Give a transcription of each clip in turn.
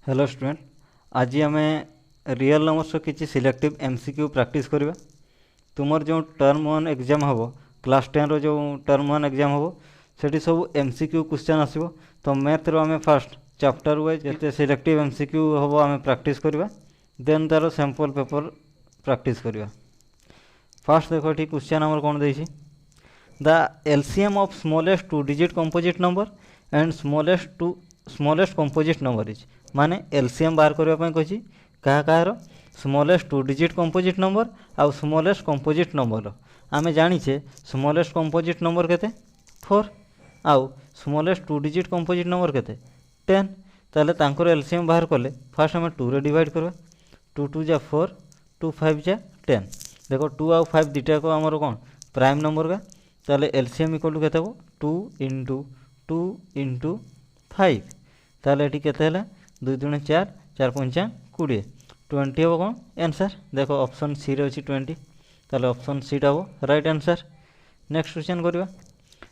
Hello student, आज आम real numbers किसी सिलेक्टिव एमसीक्यू प्रैक्टिस करवा। तुमर जो टर्म वन एग्जाम हम क्लास 10 जो टर्म वन एग्जाम हम से सब एमसीक्यू क्वेश्चन आसो। तो मैथ रो आम फास्ट चैप्टर वाइज जिते सिलेक्टिव एमसीक्यू हम आम प्रैक्टिस करवा, देन तार सैंपल पेपर प्रैक्टिस करवा। फास्ट देखो ये क्वेश्चन आमर कौन देछि, the LCM of smallest two digit composite number and smallest composite number is, माने एलसीएम बाहर करने कही क्या smallest two digit composite number आउ स्मॉलेस्ट कंपोजिट नंबर। आम जाचे स्मॉलेस्ट कंपोजिट नंबर केते 4 आउ smallest two digit composite number केते 10। ताले तांकर एलसीएम बाहर कले फास्ट आम 2 रे डिवाइड करवा। 2 2 जा 4, 2 5 जा 10। देखो 2 आउ 5 दुटा को आमर कौन प्राइम नंबर का, ताले एलसीएम इक्वल टू केते हो 2 इंटू 2 इंटू 5। ताले एटी केते हला 2 दूने 4, 4 5 20, 20 हम कौन आंसर। देखो ऑप्शन सी रे अच्छी 20, ताले ऑप्शन सी टा हो राइट आंसर। नेक्स्ट क्वेश्चन करवा।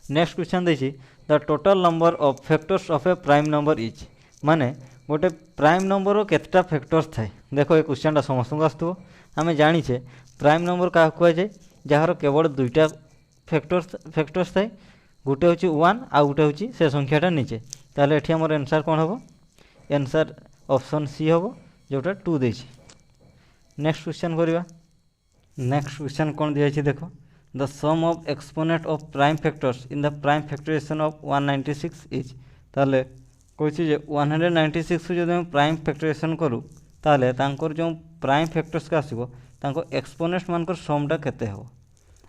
नेक्स्ट क्वेश्चन देखिए the total number of factors of A prime number is, माने गोटे प्राइम नंबर केतटा फैक्टर्स थाए। देखो ये क्वेश्चन टा समस्त आसो। आम जाचे प्राइम नंबर क्या कहुए जार केवल दुईटा फैक्टर्स थाए, गोटे हूँ 1 आउ गोटे हूँ से संख्याटा नीचे। ताले एठी हमर आंसर कौन हम, आंसर ऑप्शन सी हम जोटा 2 देछि। नेक्स्ट क्वेश्चन करवा। नेक्स्ट क्वेश्चन कौन दिखाई देखो, the sum of exponent of prime factors in the prime factorization of 196 is. ताले कही 196 को जो प्राइम फैक्टराइजेशन करूँ ताले तांकर जो प्राइम फैक्टर्स का आसो तांको एक्सपोनेंट्स मानकर समटा केते हो।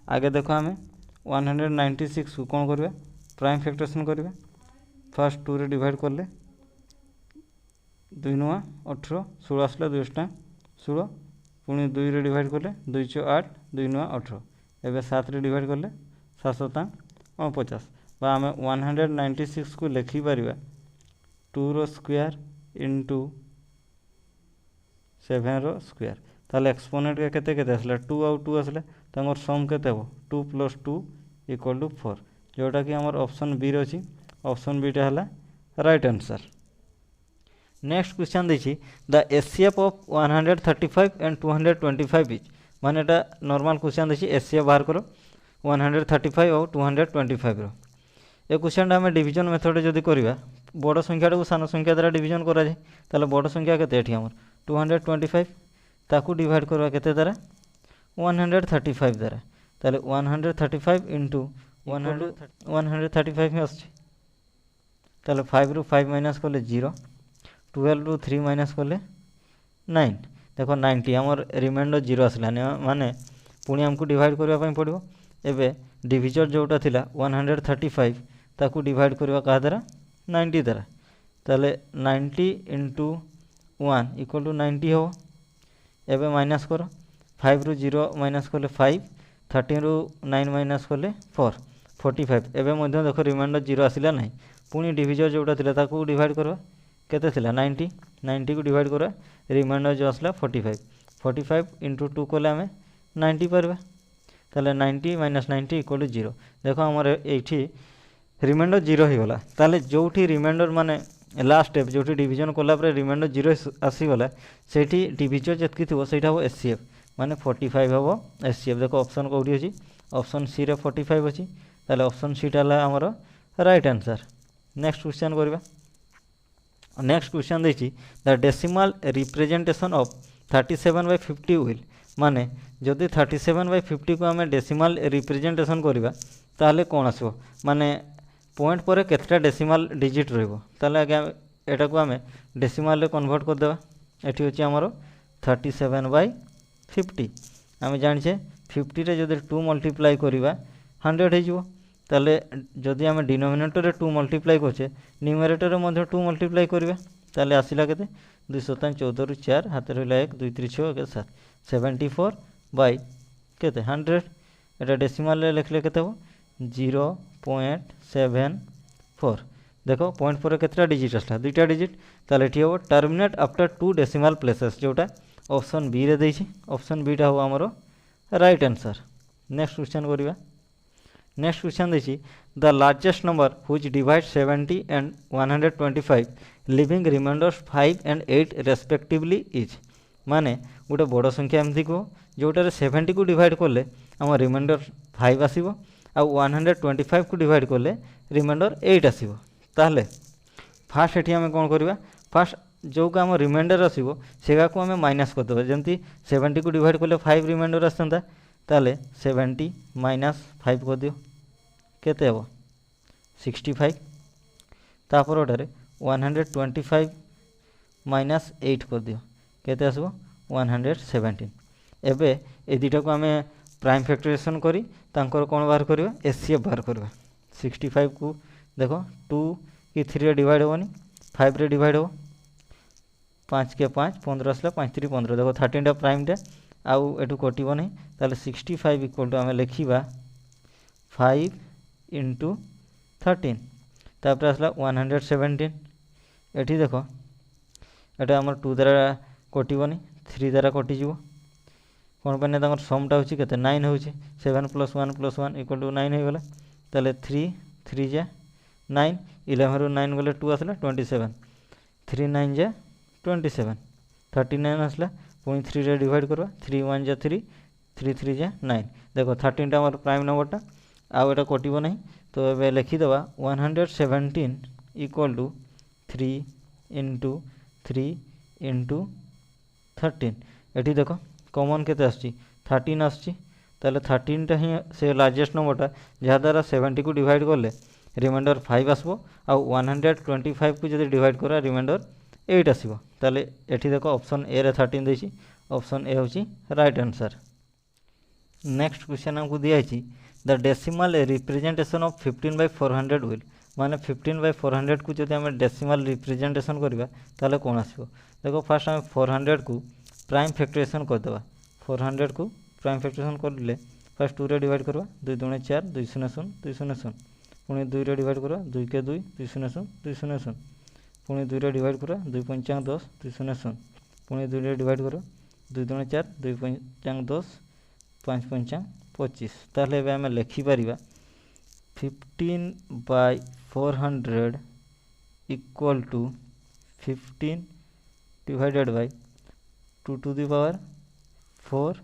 आगे देखो आम 196 को कौन करवा प्राइम फैक्टराइजेशन करवा। फर्स्ट 2 रे डिवाइड करले 2 नुआ 18, 16 आसला 2 16, पुणी 2 रे डिवाइड कले 2 6 8, 2 नुआ 18, एवं 7 रे डिवाइड कले 7 7 49। बा आम 196 को लिखिपर 2 रो स्क्वायर इंटू 7 रो स्क्वायर। ताले एक्सपोनेंट के केते केते आसला 2 आउ 2 आसले तांगर सम केते हो 2 + 2 = 4, जोटा कि आमर ऑप्शन बी रे अछि। ऑप्शन बी टा हला राइट आंसर। नेक्स्ट क्वेश्चन देखिए the HCF of 135 and 225 is, माने एटा नॉर्मल क्वेश्चन देखिए एचसीएफ बाहर करो 135 और 225 रो। ए क्वेश्चन आम डिवीजन मेथड जदि करवा बड़ संख्या को सान संख्या द्वारा डिवीजन करा जाए, ताले बड़ संख्या केते एठी हमर 225 ताकू डिवाइड करवा केते द्वारा 135 द्वारा। ताले 135 इंटू 135 में आछे, ताले 5 रू 5 माइनस कले 0, 12 रू 3 माइनस कले 9। देखो 90 आमर रिमाइंडर 0 आसलानी, माने पुणी आमको डिवाइड करने पड़ो। एबे डिविजर जोटा थिला 135 ताकू डिवाइड करवा क्या द्वारा 90 द्वारा। ताले 90 इंटू 1 = 90 हो। एबे माइनस करो 5 रू 0 माइनस कले 5, 13 रू 9 माइनस कले 4, 45। एबे मध्य देखो रिमाइंडर 0 आसला ना, पुणी डिविजर जोटा थिला ताकू डिवाइड करवा केते थिला 90, 90 को डिवाइड करवा रिमाइंडर जो आसला 45, 45 इंटू 2 कले आम 90 पारबा। ताले 90 माइनस 90 = 0। देखो आमर एठी रिमाइंडर 0 हो गला। ताले जोठी रिमाइंडर माने लास्ट स्टेप जोठी डिवीजन कला पर रिमाइंडर 0 आसीगला सेठी डिविजर जतकी थी सेटा हो एचसीएफ, माने 45 हम एचसीएफ। देखो ऑप्शन कौटी अच्छी, ऑप्शन सी रे 45 अच्छी, ताले ऑप्शन सी टा आमर राइट आंसर। नेक्स्ट क्वेश्चन करवा। नेक्स्ट क्वेश्चन देखिए the decimal representation of 37/50 will, माने जदि 37/50 को आम डेसिमल रिप्रेजेंटेशन करवा ताले कौन आसो, माने पॉइंट पर केतटा डेसिमल डिजिट रहिबो। ताले आगे एटा को आम डेसिमल रे कन्वर्ट कर देबा। एठी होची हमरो 37/50। आम जानिछे 50 रे जदि 2 मल्टीप्लाई करिबा 100 हो जिवो। ताले जदि आम डिनोमिनेटर रे 2 मल्टीप्लाई करछे न्यूमरेटर रे मध्ये 2 मल्टीप्लाई करिबा, ताले आसिला केते 2 7 14 रू 4 हाथ रहिला 1 2 3 6 1 7, 74 बाय केते 100। एटा डेसिमल रे लिखले केते हो 0.74। देखो पॉइंट पर केतटा डिजिट आसला 2टा डिजिट। ताले एठी हो टर्मिनेट आफ्टर 2 डेसिमल प्लेसेस, जोटा ऑप्शन बी रे देछि। ऑप्शन बी टा हो हमरो राइट आंसर। नेक्स्ट क्वेश्चन करबा। नेक्स्ट क्वेश्चन देखिए the largest number which divide 70 and 125 leaving remainders 5 and 8 respectively is माने गोटे बड़ संख्या एमती कह जोटार 70 को डिवाइड कले आम रिमाइंडर 5 आसो आ 125 को डिवाइड कले रिमाइंडर 8 आसो ताहले फास्ट एटी आम कौन करवा फास्ट जो आम रिमाइंडर आसो सेगा को आम माइनस करदे जमी 70 को डिवाइड कले 5 रिमाइंडर आसता ताले 70 माइनस 5 कर दियो केते हे 65 तापर 125 माइनस 8 कर दियो केते आसबो 117 एबे ए दुटा को आम प्राइम फैक्टराइजेशन करी तांकर कौन बाहर करवा एचसीएफ बाहर करवा 65 को देखो 2 कि 3 रे डिवाइड होनी 5 रे डिवाइड हो 5 के 5 15 आसला 5 3 15 देखो 13 टा प्राइम टा आउ एटू कटिबो नहीं ताले 65 इक्वल टू आम लिखिबा 5 इंटू 13 तापर आसला 117 एठी देखो एटा हमर 2 द्वारा कटिबो नहीं 3 द्वारा कटिजिवो कौन पाने तंगर समटा होची केते 9 होची 7 + 1 + 1 इक्वल टू 9 हो गला ताले 3 3 जा 9 11 रो 9 गले 2 आसला 27 3 9 जा 27 39 आसला पुणी 3 रे डिवाइड करवा 3 1 जा 3 3 3 जा 9 देखो 13 टा हमर प्राइम नंबरटा आउ एटा कटिबो नहीं तो एबे लिखि दबा 117 इक्वल टू 3 इंटू 3 इंटू 13 एटी देखो कॉमन केते आछी 13 आछी ताले 13 टा ही से लार्जेस्ट नंबरटा जहाँ द्वारा 70 को डिवाइड करले रिमाइंडर 5 आसबो आ 125 को जदि डिवाइड करा रिमाइंडर 8 आसबो ताले एठी देखो ऑप्शन ए रे 13 देछि ऑप्शन ए होछि राइट आंसर। नेक्स्ट क्वेश्चन हमको दिया है the decimal representation of 15/400 will माने 15/400 को जदि हम डेसिमल रिप्रेजेंटेशन करबा ताले कोन आसबो देखो फास्ट हम 400 को प्राइम फैक्टराइजेशन कर देबा 400 को प्राइम फैक्टराइजेशन करले फर्स्ट 2 रे डिवाइड करबा 2 दूने 4 2 0 0 2 0 0 पुणी 2 रे डिवाइड करबा 2 के 2 2 0 0 2 0 0 पुणी 2 रे डिवाइड करबा 2 5 10 2 0 0 पुणी 2 रे डिवाइड करबा 2 दूने 4 2 5 10 5 5 25 ताहले एबे हम लिखि परिबा 15/400 equal to 15 divided by 2 to the power 4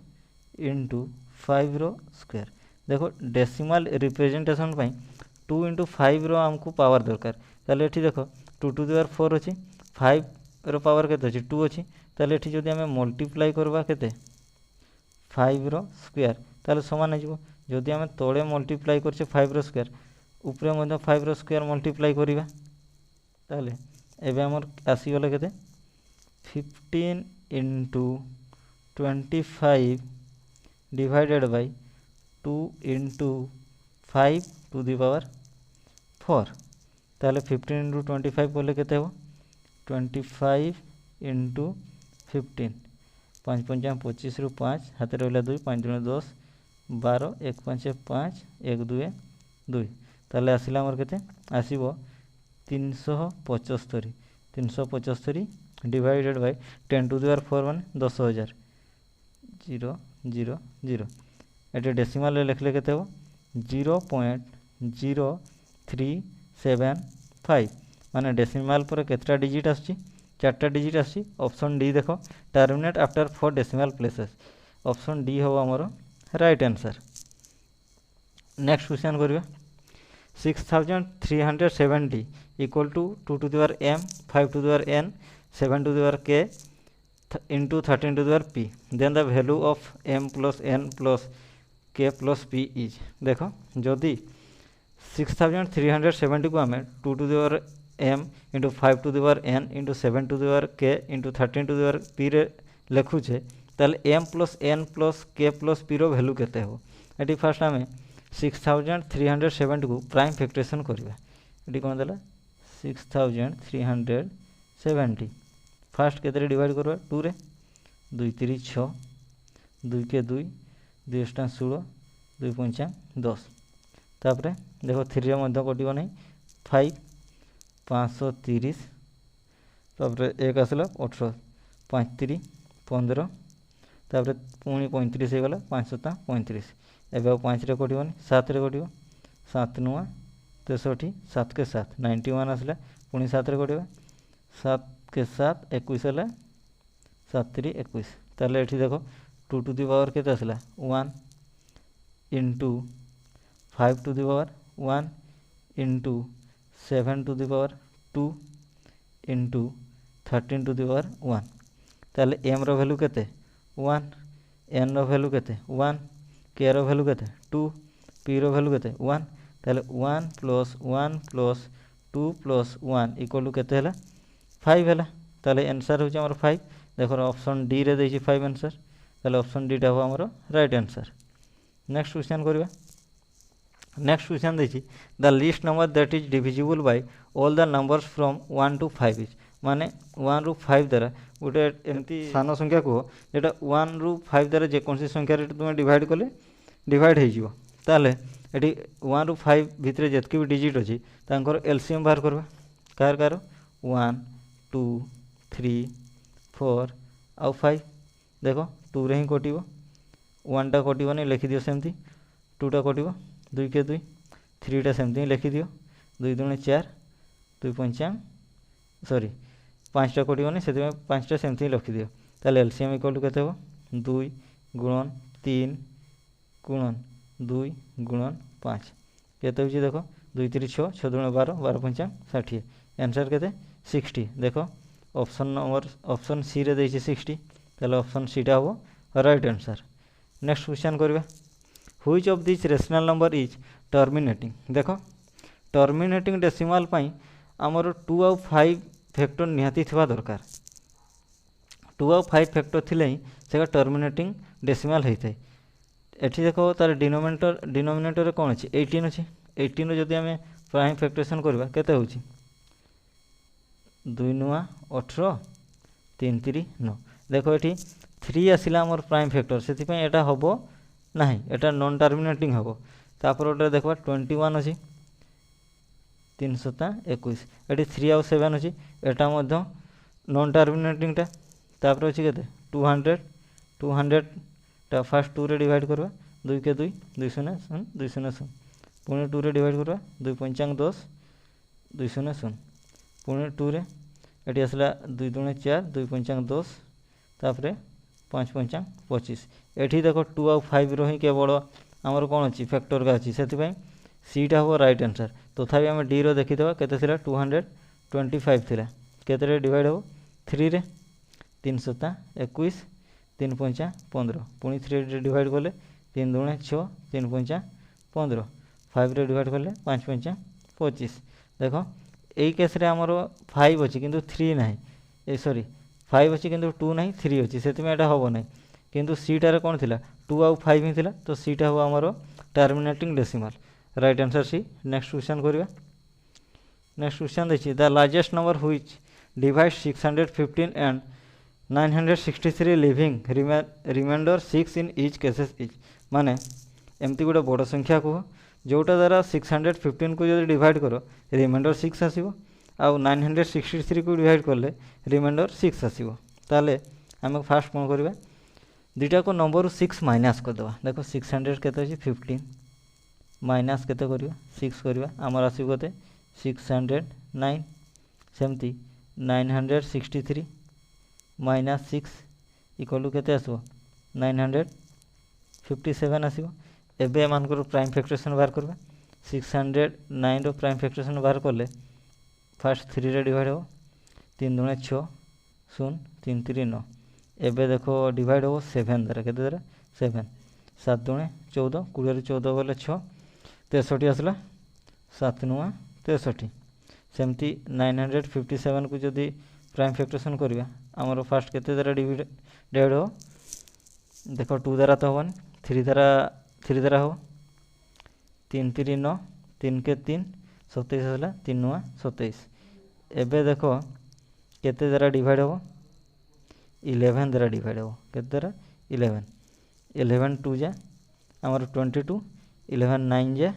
into 5 रो स्क्वायर देखो डेसिमल रिप्रेजेंटेशन पाई 2 इंटू 5 रो हमको पावर दरकार ताले एठी देखो 2 टू दी पावर 4 अछि 5 रो पावर केते अछि 2 अछि ताले एठी जदि हम मल्टीप्लाई करबा केते 5 रो स्क्वायर ताले समान हो जिवो जदि हम तळे मल्टीप्लाई करछे 5 रो स्क्वायर ऊपरे मध्ये 5 रो स्क्वायर मल्टीप्लाई करिबा ताले एबे हमर आसी गेले केते 15 into 25 divided by 2 into 5 to the power 4 ताले 15 इंटू 25 बोले केते हो 25 इंटू 15 5 5 25 रु 5 हाथ रहा 2 5 2 10 12 1 5 5 1 2 2 ताले आसिला हमर केते आसीबो 375 divided by 10 to the power 4 माने 10000 0 0 0 एटे डेसिमल लिखले केते हो 0.0375 माने डेसिमल पर केतरा डिजिट आछि 4टा डिजिट आछि ऑप्शन डी देखो terminate after 4 decimal places option D हो हमरो राइट आंसर। नेक्स्ट क्वेश्चन करिया 6370 equal to 2 to the power m 5 to the power n 7 to the power k into 13 to the power p then the value of m plus n plus k plus p is देखो जदि 6370 को आमे 2 to the power m into 5 to the power n into 7 to the power k into 13 to the power p रे लिखुछे ताले m plus n plus k plus p रो value केते हो eighty first आमे 6370 को प्राइम फैक्टराइजेशन करबा eighty कोन देला 6370 fast केते divide करबा 2 रे 2 3 6 2 के 2 2 16 2 5 10 तापरे देखो 3 रे मध्य कटिबो नहीं 5 530 तापरे 1 आसला 18 5 3 15 तापरे पुणी 35 हे गला 5 7 35 एबे 5 रे कटिबो नहीं 7 रे कटिबो सात नुआ 63 7 के 7 91 आसला पुणी 7 रे कटिबा 7 के 7 21 है 7 3 21 ताले एठी देखो 2 टू द पावर केते आसला 1 into 5 to the power 1 into 7 to the power 2 into 13 to the power 1 ताले एम रो वैल्यू केते 1 एन रो वैल्यू केते 1 के रो वैल्यू केते 2 पी रो वैल्यू केते 1 ताले 1 plus 1 plus 2 plus 1 equal to केते हला 5 हला ताले आंसर हो हमर 5 देखो ऑप्शन डी रे देछि 5 आंसर ताले ऑप्शन डी टा हो हमर राइट आंसर। नेक्स्ट क्वेश्चन करबा नेक्स्ट क्वेश्चन देछि the least number that is divisible by all the numbers from 1 to 5 is माने 1 रु 5 द्वारा गोटे एमती सान संख्या को जेटा 1 रु 5 द्वारा जे कोनसी संख्या रे तुम डिवाइड कले डिवाइड हे जिवो ताले एटी 1 रु 5 भितरे जेतकी भी डिजिट अछि तांकर एलसीएम बाहर करबा कार कार 1 2 3 4 आउ 5 देखो 2 रे ही कटिवो 1 टा कटिवो नै लिखि दियो सेमती 2 टा कटिवो 2 के 2 3 टा सेमती लिखि दियो 2 दुणे 4 2 पंचा सॉरी 5 टा कटिवो नै सेति 5 टा सेमती लिखि दियो ताले एलसीएम इक्वल टू केते हो 2 गुणन 3 गुणन 2 गुणन 5 केते होची देखो 2 3 6 6 दुणे 12 12 पंचा 60 आंसर केते 60 देखो ऑप्शन नंबर ऑप्शन सी रे देछि 60 ताले ऑप्शन सी टा हो राइट आंसर। नेक्स्ट क्वेश्चन करबा which of this rational number is terminating देखो टर्मिनेटिंग डेसिमल पई हमर 2 और 5 फैक्टर निहाती थिबा दरकार 2 और 5 फैक्टर थिले ही सेका टर्मिनेटिंग डेसिमल हेइथाय एठी देखो तार डिनोमिनेटर रे कोन अछि 18 अछि 18 जदि हमें प्राइम फैक्टरेशन करबा केते होछि 2 नुआ 18 3 3 9 देखो एठी 3 आसिला हमर प्राइम फैक्टर सेति पई एटा होबो नाही एटा नॉन टर्मिनेटिंग होबो तापर ओटा देखबा 21 अछि 3 7 21 एठी 3 और 7 अछि एटा मध्य नॉन टर्मिनेटिंग टा तापर अछि केते 200 200 टा फर्स्ट 2 रे डिवाइड करबा 2 के 2 2 0 0 2 0 0 पुणे 2 रे डिवाइड करबा 2 पंचांग 10 2 0 0 पुणे 2 रे एटी आसला 2 दुणे 4 2 पंचांग 10 तापर 5 पंचांग 25 एठी देखो 2 और 5 रो ही केवल हमर कोन अछि फैक्टर का अछि सेति पई सी टा हो राइट आंसर तथापि हम डी रो देखि देबा केते थिला 225 थिला केते रे डिवाइड हो 3 रे 3 7 21 3 पंचा 15 पुणी 3 रे डिवाइड करले 3 दुणे 6 3 पंचा 15 5 रे डिवाइड करले 5 पंचा 25 देखो एई केस रे हमर 5 अछि किंतु 3 नाही ए सॉरी 5 अछि किंतु 2 नाही 3 अछि सेति में एटा होबो नाही किंतु सी टा रे कोन थिला 2 और 5 ही थिला तो सी टा हो हमर terminating decimal right answer C. Next question करिया नेक्स्ट क्वेश्चन देखि the largest number which divide 615 and 963 leaving remainder 6 in each cases is माने एमती गोटे बड़ संख्या को जोटा द्वारा 615 को जब डिवाइड करो रिमाइंडर 6 आसीबो आ 963 को डिवाइड करले रिमाइंडर 6 आसीबो ताले हम फास्ट कोन करबा दुटा को नंबर 6 माइनस कर देबा देखो 600 केते अछि 15 माइनस केते करियो 6 करियो हमर आसीबो केते 609 सेमती 963 माइनस 6 इक्वल टू केते आसबो 957 आसीबो एबे मानकर प्राइम फैक्टरेशन बाहर करबा 609 रो प्राइम फैक्टरेशन बाहर करले फर्स्ट 3 रे डिवाइड हो 3 दुणे 6 0 3 3 9 एबे देखो डिवाइड हो 7 द्वारा केते द्वारा 7 7 दुणे 14 20 रे 14 गले 6 63 आसला 7 9 63 सेमती 957 को जदी प्राइम फैक्टरेशन करबा हमर फर्स्ट केते द्वारा डिवाइड हो देखो 2 द्वारा तो होवन 3 द्वारा हो 3 3 9 3 के 3 27 आसला 3 9 27 एबे देखो केते द्वारा डिवाइड हो 11 द्वारा डिवाइड हो केते द्वारा 11 11 2 जा हमर 22 11 9 जा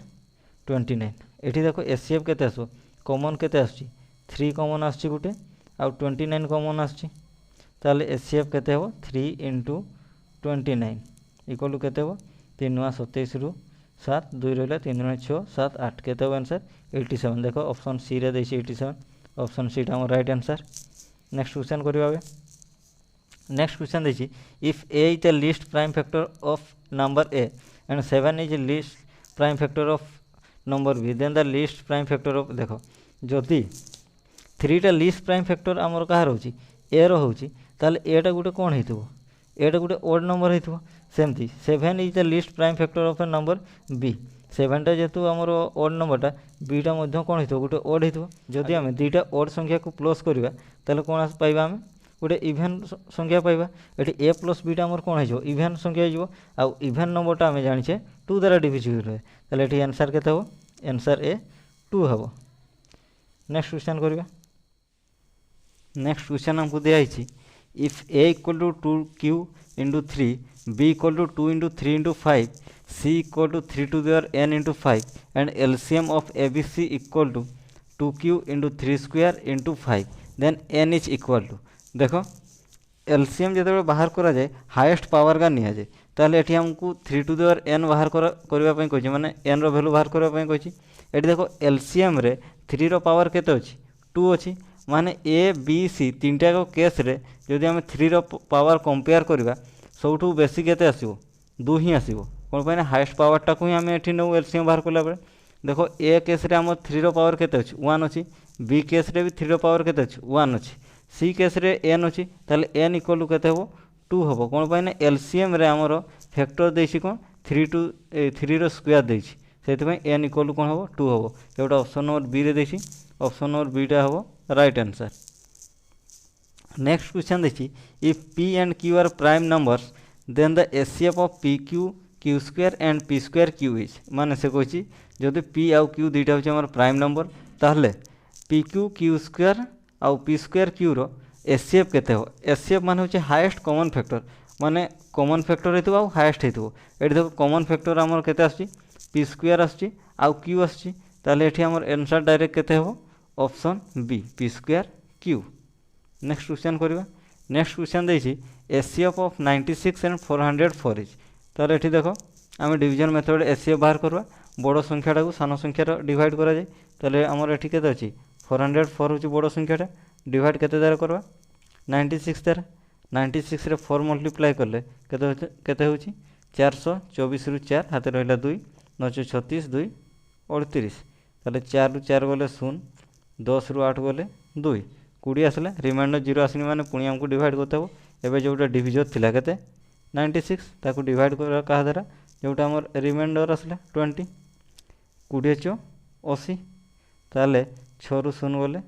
29 एठी देखो एचसीएफ केते आसो कॉमन केते आछी 3 कॉमन आछी गुटे आ 29 कॉमन आछी ताले एचसीएफ केते हो 3 * 29 इक्वल टू केते हो 3 9 27 रु 7 2 रहा 3 दूनी 6 7 8 केते हो आंसर 87 देखो ऑप्शन सी रे देछि 87 ऑप्शन सी टा राइट आंसर। नेक्स्ट क्वेश्चन करिबा नेक्स्ट क्वेश्चन देखिए if a is the least prime factor of number a and 7 is the least prime factor of number b then the least prime factor of देखो जदि 3 टा least prime factor आमर कहार होची a रो होची ताले a टा गुटे कोन हेतबो a टा गुटे odd number हेतबो सेमती 7 is the least prime factor of a number b 7 टा जेतु आमर odd number टा b टा मध्य कोन हेतबो गुटे odd हेतबो जदि आमे दुईटा odd संख्या को प्लस करिवा ताले कोन पाइबा आमे गोटे इभेन संख्या पाइबा ये ए प्लस बीटा आमर कौन हो इभेन संख्या हो आउ इभेन नंबरटा आम जाने 2 द्वारा डिविजिबल है ताले ये आंसर केते हो आंसर ए 2 हम। नेक्स्ट क्वेश्चन करिबा नेक्स्ट क्वेश्चन हमको दिया है if a equal to 2q into 3 b equal to 2 into 3 into 5 c equal to 3 to the n into 5 and LCM of a b c equal to 2q into 3 square into 5 then n is equal to देखो LCM जो बाहर करा जाए highest power का नि जाए ताले एठी हमको 3 टू द n बाहर करबा पई कहछि माने n रो वैल्यू बाहर करबा पई कहछि एठी देखो एलसीएम रे 3 रो पावर केते अछि 2 अछि माने ए बी सी तीनटा को केस रे जदि हम 3 रो पावर कंपेयर करबा सबठू बेसी केते आसीबो 2 ही आसीबो कोन पई ना हाईएस्ट पावर टा को ही हम एठी नो एलसीएम बाहर करला बेले देखो ए केस रे हम 3 रो पावर केते अछि 1 अछि बी केस रे भी 3 रो पावर केते अछि 1 अछि सी केस रे एन अच्छी ताले एन इक्वल टू केते हो 2 हम कौन पाई ना एलसीएम रे हमर फैक्टर देछि कोन 3 टू 3 रो स्क्वायर देछि सेति पई एन इक्वल टू कोन हो 2 हम एटा ऑप्शन नंबर बी रे देछि ऑप्शन नंबर बी टा हो राइट आंसर। नेक्स्ट क्वेश्चन देखि if p and q are prime numbers then the HCF of pq q square and p square q is माने से कहछि जदि p आउ q दुईटा होछि हमर प्राइम नंबर ताहले pq q स्क्वायर आउ P square Q rho HCF केते हो एचसीएफ माने होचे हाईएस्ट कॉमन फैक्टर माने कॉमन फैक्टर हेतु आउ हाईएस्ट हेतु एठी देखो कॉमन फैक्टर हमर केते आछि पी स्क्वायर आछि आउ क्यू आछि ताले एठी हमर आंसर डायरेक्ट केते हो option B P square Q. Next question करबा नेक्स्ट क्वेश्चन देछि एचसीएफ ऑफ 96 एंड 404 इज ताले एठी देखो आमे डिवीजन मेथड एचसीएफ बाहर करबा बड़ संख्याटा को सानो संख्या डिवाइड करा जाय ताले हमर एठी केते अछि 404 होची बड़ संख्याटा डिवाइड केते द्वारा करबा 96 द्वारा 96 रे 4 मल्टीप्लाई करले केते होची 424 रु 4 हाते रहला 2 936 2 38 ताले 4 रु 4 गले 0 10 रु 8 गले 2 20 आसले रिमाइंडर 0 आसनी माने पुणी हमको डिवाइड करते हो एबे जोटा डिविजन थिला केते 96 ताको डिवाइड करबा कहा द्वारा जोटा हमर रिमाइंडर आसले 20 20 चो 80 ताले 6 रु 0 गले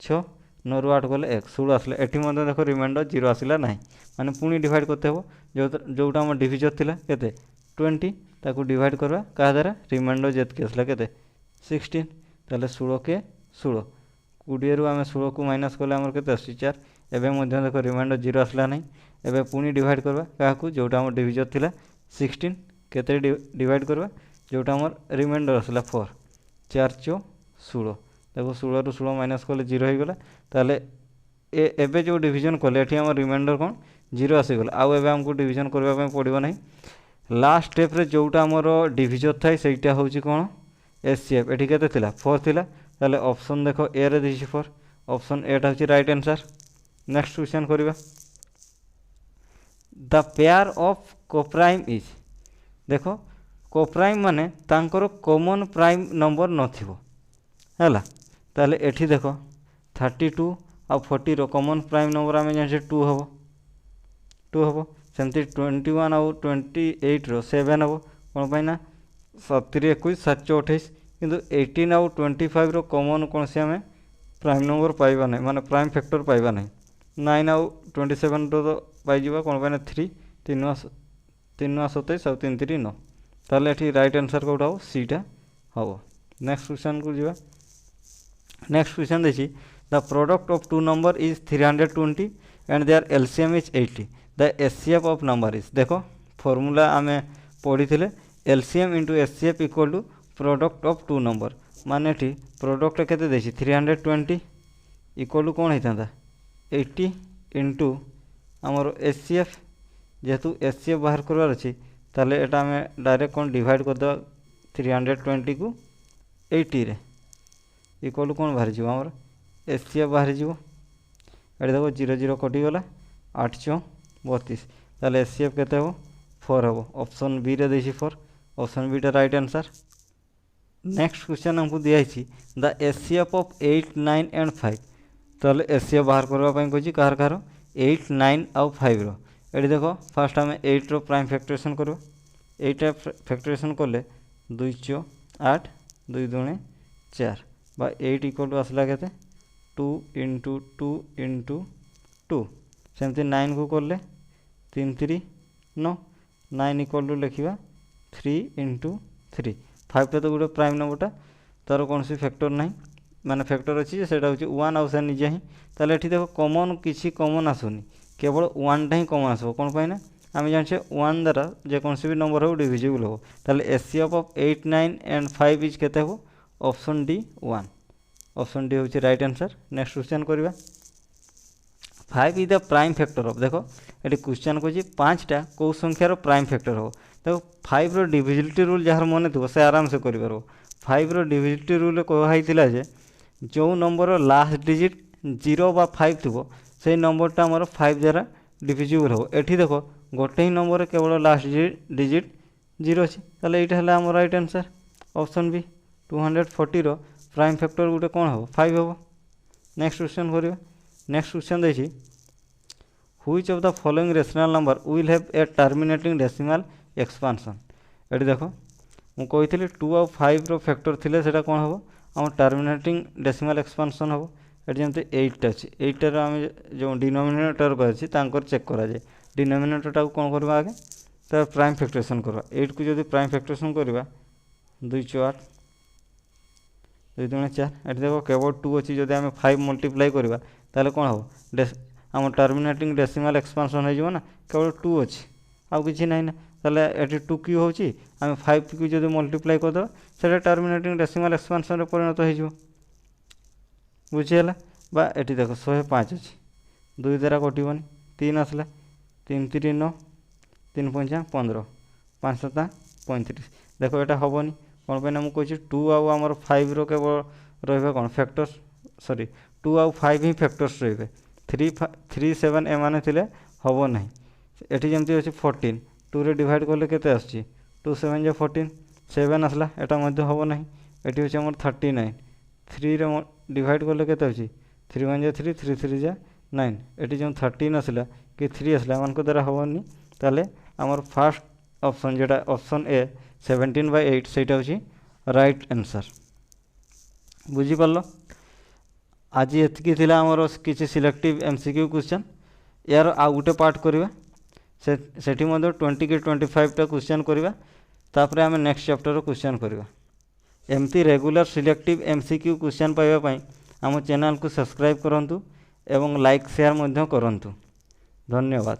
6 9 रु 8 गले 1 16 आसले एठी मध्ये देखो रिमाइंडर 0 आसिला नाही माने पुणी डिवाइड करते हो जोटा हमर डिविजन थिला केते 20 ताको डिवाइड करबा कहा द्वारा रिमाइंडर जेत के आसला केते 16 ताले 16 के 16 20 रु आमे 16 को माइनस करले हमर केते 4 एबे मध्ये देखो रिमाइंडर 0 आसला नाही एबे पुणी डिवाइड करबा काहाकू जोटा हमर डिविजन थिला 16 केते डिवाइड करबा जोटा हमर रिमाइंडर आसला 4 4 चो 16 देखो 16 रु 16 माइनस करले 0 हो गला ताले एबे जो डिवीजन करले एठी हमर रिमाइंडर कोन 0 आसी गला आउ एबे हमको डिवीजन करबा पय पड़िबो नाही लास्ट स्टेप रे जोटा हमर डिवीजन थाई सेटा होची कोन एचसीएफ एठी केते थिला 4 थिला ताले ऑप्शन देखो ए रे दिछि 4 ऑप्शन ए टा होची राइट आंसर। नेक्स्ट क्वेश्चन करिबा the pair of coprime is देखो कोप्राइम माने तांकर कॉमन प्राइम नंबर नथिबो हैला ताले एठी देखो 32 आ 40 रो कॉमन प्राइम नंबर आमे जानि 2 हबो सेमती 21 आ 28 रो 7 हबो कोन पाइना 70 21 728 किंतु 18 आ 25 रो कॉमन कोन से हमें प्राइम नंबर पाइबा नै माने प्राइम फैक्टर पाइबा नै 9 आ 27 रो पाइ जिबा कोन पाइना 3 3 27 आ 3 3 9 ताले एठी राइट आंसर कोठा हो सी टा हबो। नेक्स्ट क्वेश्चन को जिबा नेक्स्ट क्वेश्चन देखी the product of two number is 320 and their LCM is 80 the HCF of number is देखो फॉर्मूला आमे पढ़ी थिले LCM into HCF equal to product of two number माने ठी प्रोडक्ट केते देछि 320 इक्वल टू कोन हेतांदा 80 इंटू हमर एचसीएफ जेतु एचसीएफ बाहर करवार अछि ताले एटा आमे डायरेक्ट कोन डिवाइड कर द 320 को 80 रे इक्वल कौन बाहरी जीव आमर एचसीएफ बाहरी जीव ये देखो 0 0 कटिगला 8 4 32 ताले एचसीएफ केते हो 4 हो ऑप्शन बी रे देसी 4 ऑप्शन बी टा राइट आंसर। नेक्स्ट क्वेश्चन हमको दिया है द एचसीएफ ऑफ 8 9 एंड 5 ताले एचसीएफ बाहर करबा पई कहछि कार कार 8 9 और 5 रो ये देखो फास्ट आम 8 रो प्राइम फैक्टरेशन करबा 8 फैक्टरेशन कले 2 4 8 2 2 4 बा 8 इक्वल टू आसला केते 2 इंटू 2 इंटू 2 सेमती 9 को कले 3 3 9 9 इक्वल टू लिखा 3 इंटू 3 5 तो गोटे प्राइम नंबरटा तार कौन सी फैक्टर ना माने फैक्टर अच्छी से वन आउ से निजे ही ताले एठी देखो कॉमन किसी कॉमन आसुनी केवल वन ही कॉमन आसो कौन पाई ना आम जाने वन द्वारा जेकोसी भी नंबर हो डिविजिबल हो ताले एचसीएफ ऑफ 8 9 एंड 5 इज केते हो ऑप्शन डी 1 ऑप्शन डी होची राइट आंसर। नेक्स्ट क्वेश्चन करबा 5 is the prime factor of देखो ये क्वेश्चन को 5टा कौ संख्यार प्राइम फैक्टर हो देखो 5 रो डिविजिबिलिटी रूल जार मन थो से आराम से कर 5 रो डिविजिबिलिटी रूल कहला जे जो नंबर लास्ट डिजिट 0 बा 5 थो से नंबरटा आमर 5 द्वारा डिविजिबल हो एठी देखो गोटे ही नंबर केवल लास्ट डिजिट 0 अच्छी ताले ये है आम राइट आंसर ऑप्शन बी 240 रो प्राइम फैक्टर गोटे कौन हम 5 हम। नेक्स्ट क्वेश्चन करवा नेक्स्ट क्वेश्चन देखिए which of the following rational number will have a terminating decimal expansion ये देखो मुझे 2 और 5 रो फैक्टर थिले सेटा कौन हम आम टर्मिनेटिंग डेसिमल एक्सपांशन हम ये जमी 8 अच्छी 8 आम जो डिनोमिनेटर को अच्छी चेक कराए डिनोमिनेटर कौन करवा आगे तो प्राइम फैक्टरेशन करवा 8 को जो प्राइम फैक्टरेशन करवा 2 4 2 2 4 ये देखो केवल 2 अच्छी जब आम 5 मल्टीप्लाई करवा ताले कौन हम आम टर्मिनेटिंग डेसिमल एक्सपांशन हो ना केवल 2 अच्छी आउ कि ना ना ताले ये 2 क्यू हो आम 5 को जो मल्टीप्लाई करदे से टर्मिनेटिंग डेसिमल एक्सपांशन परिणत हो बुझीगला बा ये देख 105 अच्छी 2 द्वारा कटोनी 3 आसला 3 3 9 3 5 15 5 7 35 देखो यहाँ हेनी कौन पे मुझे 2 आमर 5 रो केवल रहा कौन फैक्टर्स सॉरी 2 आउ 5 ही फैक्टर्स रे 3 7 एमाने थिले हम ना ये जमी अच्छी 14 2 रे डिवाइड कले केते आसछि 2 7 जो 14 7 आसला यहाँ हम ना ये हूँ आम 39 3 रे डिवाइड कले केते अच्छी 3 1 जा 3 3 3 जा 9 ये जो 13 आसला कि 3 आसला एम द्वारा हेनी ताले आमर फास्ट ऑप्शन जोटा ऑप्शन ए 17/8 सेटा हूँ राइट आंसर बुझीपार। आज एतिकी थिला आमर किसी सिलेक्टिव एमसीक्यू क्वेश्चन यार आउ गोटे पार्ट करवा सेठी 20 कि 25 टा क्वेश्चन करवा तापर आम नेक्स्ट चैप्टर क्वेश्चन करवा एमती रेगुलर सिलेक्टिव एमसीक्यू क्वेश्चन पाइबा आम चैनल को सब्सक्राइब करंतु एवं लाइक शेयर मध्य करंतु। धन्यवाद।